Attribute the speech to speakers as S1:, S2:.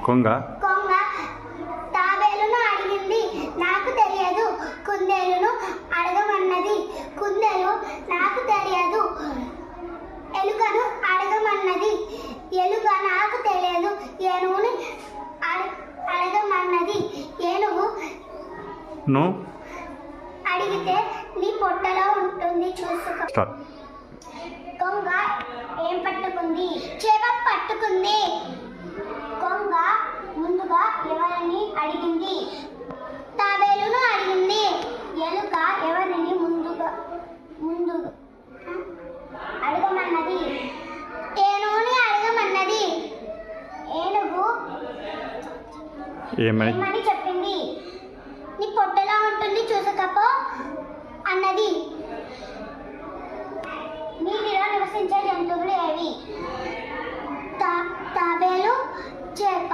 S1: కొంగ
S2: కొంగ తాబేలును అడిగింది, నాకు తెలియదు. కుందేలును అడగమన్నది, కుందేలు నాకు తెలియదు. ఎలుకను అడగమన్నది, ఎలుక నాకు తెలియదు. ఏనుగుని అడగమన్నది, ఏనుగు అడిగితే నీ పొట్టలో ఉంటుంది చూసుకో. కొంగ ఏం పట్టుకుంది? చేప పట్టుకుంది. కొంగ ముందుగా ఎవరిని అడిగింది? తాబేలును అడిగింది. ఎలుక ఎవరిని ముందు అడగమన్నది? ఏనుగుని అడగమన్నది. ఏనుగు ఏమని చెప్పింది? నీ పొట్టలో ఉంటుంది చూసకపో అన్నది. నీటిలో నివసించే జంతువులు ఏవి? తాబేలు, చేప.